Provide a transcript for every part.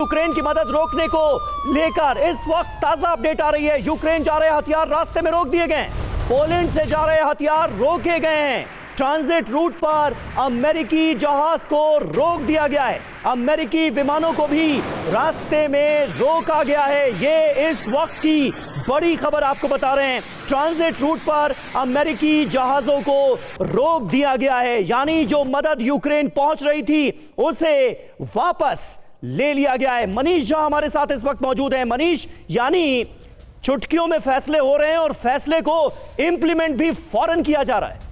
Ukraine की मदद रोकने को लेकर इस वक्त ताजा अपडेट आ रही है। यूक्रेन जा रहे हथियार रास्ते में रोक दिए गए, पोलैंड से जा रहे हथियार रोके गए हैं। ट्रांजिट रूट पर अमेरिकी जहाज को रोक दिया गया है, अमेरिकी विमानों को भी रास्ते में रोका गया है। ये इस वक्त की बड़ी खबर आपको बता रहे हैं। ट्रांजिट रूट पर अमेरिकी जहाजों को रोक दिया गया है, यानी जो मदद यूक्रेन पहुंच रही थी उसे वापस ले लिया गया है। मनीष झा हमारे साथ इस वक्त मौजूद है। मनीष, यानी चुटकियों में फैसले हो रहे हैं और फैसले को इंप्लीमेंट भी फौरन किया जा रहा है।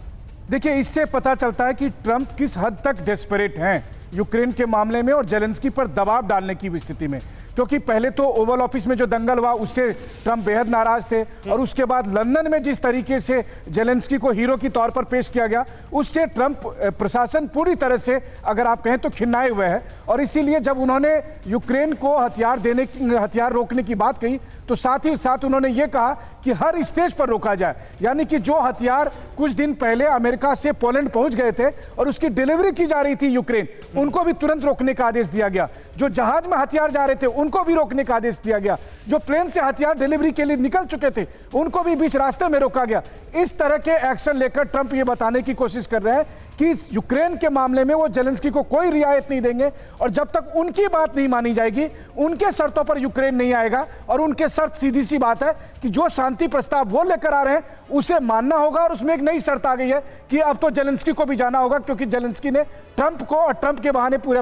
देखिए, इससे पता चलता है कि ट्रंप किस हद तक डेस्परेट हैं यूक्रेन के मामले में और जेलेंस्की पर दबाव डालने की स्थिति में। क्योंकि पहले तो ओवल ऑफिस में जो दंगल हुआ उससे ट्रंप बेहद नाराज थे, और उसके बाद लंदन में जिस तरीके से जेलेंस्की को हीरो के तौर पर पेश किया गया उससे ट्रंप प्रशासन पूरी तरह से, अगर आप कहें तो, खिन्नाए हुए है। और इसीलिए जब उन्होंने यूक्रेन को हथियार रोकने की बात कही तो साथ ही साथ उन्होंने ये कहा कि हर स्टेज पर रोका जाए, यानी कि जो हथियार कुछ दिन पहले अमेरिका से पोलैंड पहुंच गए थे और उसकी डिलीवरी की जा रही थी यूक्रेन, उनको भी तुरंत रोकने का आदेश दिया गया। जो जहाज में हथियार जा रहे थे उनको भी रोकने का आदेश दिया गया। जो प्लेन से हथियार डिलीवरी के लिए निकल चुके थे उनको भी बीच रास्ते में रोका गया। इस तरह के एक्शन लेकर ट्रंप ये बताने की कोशिश कर रहे हैं कि यूक्रेन के मामले में वो जेलेंस्की को कोई रियायत नहीं देंगे, और जब तक उनकी बात नहीं मानी जाएगी, उनके शर्तों पर यूक्रेन नहीं आएगा। और उनके शर्त सीधी सी बात है कि जो शांति प्रस्ताव वो लेकर आ रहे हैं उसे मानना होगा। और उसमें एक नई शर्त आ गई है कि अब तो जेलेंस्की को भी जाना होगा, क्योंकि जेलेंस्की ने ट्रंप को और ट्रंप के बहाने पूरे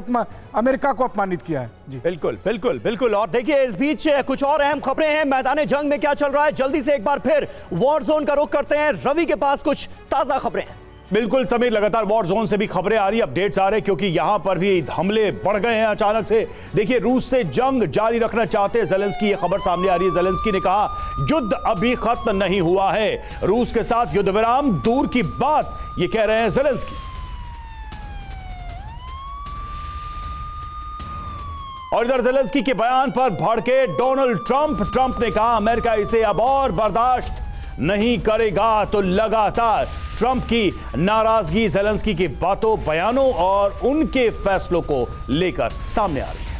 अमेरिका को अपमानित किया है। जी बिल्कुल बिल्कुल बिल्कुल। और देखिए, इस बीच कुछ और अहम खबरें हैं। मैदान जंग में क्या चल रहा है, जल्दी से एक बार फिर वॉर जोन का रुख करते हैं। रवि के पास कुछ ताजा खबरें हैं। बिल्कुल समीर, लगातार वॉर जोन से भी खबरें आ रही, अपडेट्स आ रहे, क्योंकि यहां पर भी हमले बढ़ गए हैं अचानक से। देखिए, रूस से जंग जारी रखना चाहते हैं जेलेंस्की, ये खबर सामने आ रही है। जेलेंस्की ने कहा युद्ध अभी खत्म नहीं हुआ है, रूस के साथ युद्ध विराम दूर की बात, ये कह रहे हैं जेलेंस्की। और इधर जेलेंस्की के बयान पर भड़के डोनाल्ड ट्रंप। ट्रंप ने कहा अमेरिका इसे अब और बर्दाश्त नहीं करेगा। तो लगातार ट्रंप की नाराजगी जेलेंस्की की बातों, बयानों और उनके फैसलों को लेकर सामने आ रही है।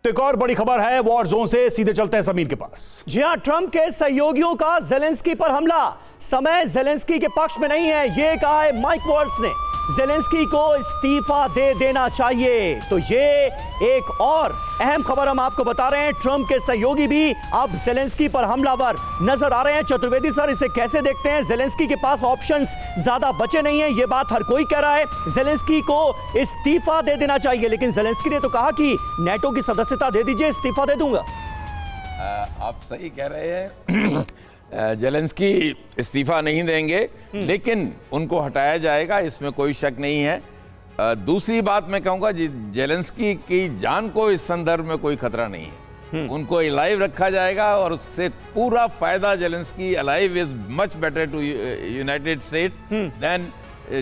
तो एक और बड़ी खबर है वॉर जोन से, सीधे चलते हैं समीर के पास। जी हां, ट्रंप के सहयोगियों का जेलेंस्की पर हमला। समय जेलेंस्की के पक्ष में नहीं है, यह कहा है माइक वाल्ट्ज ने। जेलेंस्की को इस्तीफा दे देना चाहिए। तो ये एक और अहम खबर हम आपको बता रहे हैं। ट्रंप के सहयोगी भी अब जेलेंस्की पर हमलावर नजर आ रहे हैं। चतुर्वेदी सर, इसे कैसे देखते हैं? जेलेंस्की के पास ऑप्शंस ज्यादा बचे नहीं है, ये बात हर कोई कह रहा है। जेलेंस्की को इस्तीफा दे देना चाहिए, लेकिन जेलेंस्की ने तो कहा कि नेटो की सदस्यता दे दीजिए, इस्तीफा दे दूंगा। आप सही कह रहे हैं। जेलेंस्की इस्तीफा नहीं देंगे, लेकिन उनको हटाया जाएगा, इसमें कोई शक नहीं है। दूसरी बात मैं कहूँगा, जेलेंस्की की जान को इस संदर्भ में कोई खतरा नहीं है। उनको अलाइव रखा जाएगा और उससे पूरा फायदा Zelensky alive is much better to United States than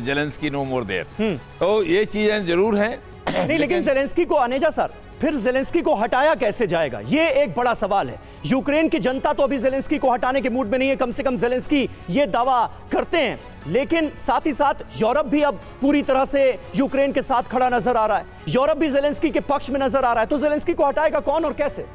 Zelensky no more there. तो ये चीजें जरूर हैं। नहीं, लेकिन जेलेंस्की को आनेजा सर, फिर जेलेंस्की को हटाया कैसे जाएगा, ये एक बड़ा सवाल है। यूक्रेन की जनता तो अभी जेलेंस्की को हटाने के मूड में नहीं है, कम से कम जेलेंस्की ये दावा करते हैं। लेकिन साथ ही साथ यूरोप भी अब पूरी तरह से यूक्रेन के साथ खड़ा नजर आ रहा है। यूरोप भी जेलेंस्की के पक्ष में नजर आ रहा है। तो जेलेंस्की को हटाएगा कौन और कैसे?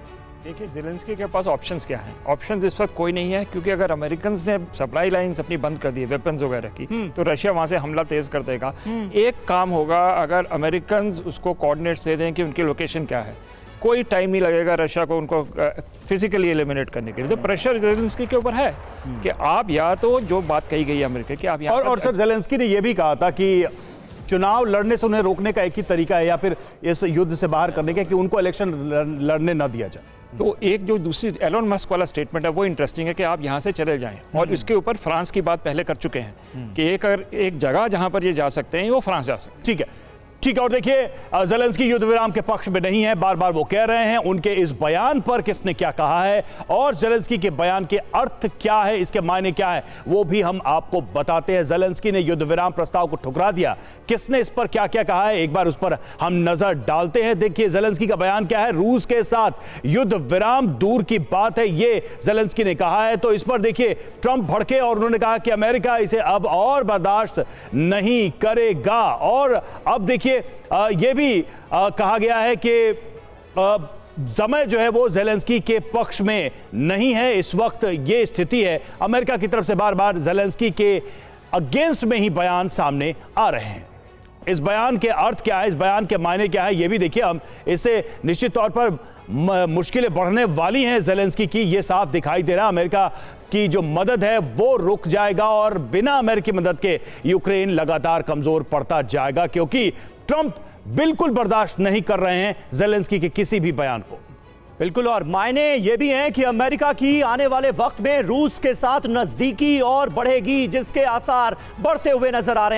देखिए, जेलेंस्की के पास ऑप्शंस क्या हैं? ऑप्शंस इस वक्त कोई नहीं है, क्योंकि अगर अमेरिकन्स ने सप्लाई लाइंस अपनी बंद कर दी है वेपन्स वगैरह की, तो रशिया वहां से हमला तेज कर देगा। एक काम होगा, अगर अमेरिकन्स उसको कोऑर्डिनेट्स दे दें कि उनकी लोकेशन क्या है, कोई टाइम नहीं लगेगा रशिया को उनको फिजिकली एलिमिनेट करने के लिए। तो प्रेशर जेलेंस्की के ऊपर है कि आप या तो जो बात कही गई है अमेरिका की, आप यहाँ और सर, जेलेंस्की ने यह भी कहा था कि चुनाव लड़ने से उन्हें रोकने का एक ही तरीका है, या फिर इस युद्ध से बाहर करने का, कि उनको इलेक्शन लड़ने न दिया जाए। तो एक जो दूसरी एलोन मस्क वाला स्टेटमेंट है वो इंटरेस्टिंग है कि आप यहाँ से चले जाएं, और इसके ऊपर फ्रांस की बात पहले कर चुके हैं कि एक जगह जहाँ पर ये जा सकते हैं वो फ्रांस जा सकते हैं। ठीक है, ठीक है, और देखिए ज़ेलेंस्की युद्ध विराम के पक्ष में नहीं है, बार बार वो कह रहे हैं। उनके इस बयान पर किसने क्या कहा है और ज़ेलेंस्की के बयान के अर्थ क्या है, इसके मायने क्या है, वो भी हम आपको बताते हैं। ज़ेलेंस्की ने युद्ध विराम प्रस्ताव को ठुकरा दिया, किसने इस पर क्या क्या कहा है एक बार उस पर हम नजर डालते हैं। देखिए ज़ेलेंस्की का बयान क्या है। रूस के साथ युद्ध विराम दूर की बात है, ये ज़ेलेंस्की ने कहा है। तो इस पर देखिए ट्रंप भड़के और उन्होंने कहा कि अमेरिका इसे अब और बर्दाश्त नहीं करेगा। और अब देखिए यह भी कहा गया है कि समय जो है वो ज़ेलेंस्की के पक्ष में नहीं है। इस वक्त ये स्थिति है, अमेरिका की तरफ से बार बार ज़ेलेंस्की के अगेंस्ट में ही बयान सामने आ रहे हैं। इस बयान के अर्थ क्या है, इस बयान के मायने क्या है, ये भी देखिए हम। इससे निश्चित तौर पर मुश्किलें बढ़ने वाली हैं ज़ेलेंस्की की, ये साफ दिखाई दे रहा है। अमेरिका की जो मदद है वो रुक जाएगा और बिना अमेरिकी मदद के यूक्रेन लगातार कमजोर पड़ता जाएगा, क्योंकि ट्रंप बिल्कुल बर्दाश्त नहीं कर रहे हैं ज़ेलेंस्की के किसी भी बयान को। बिल्कुल, और मायने ये भी हैं कि अमेरिका की आने वाले वक्त में रूस के साथ नजदीकी और बढ़ेगी, जिसके आसार बढ़ते हुए नजर आ रहे हैं।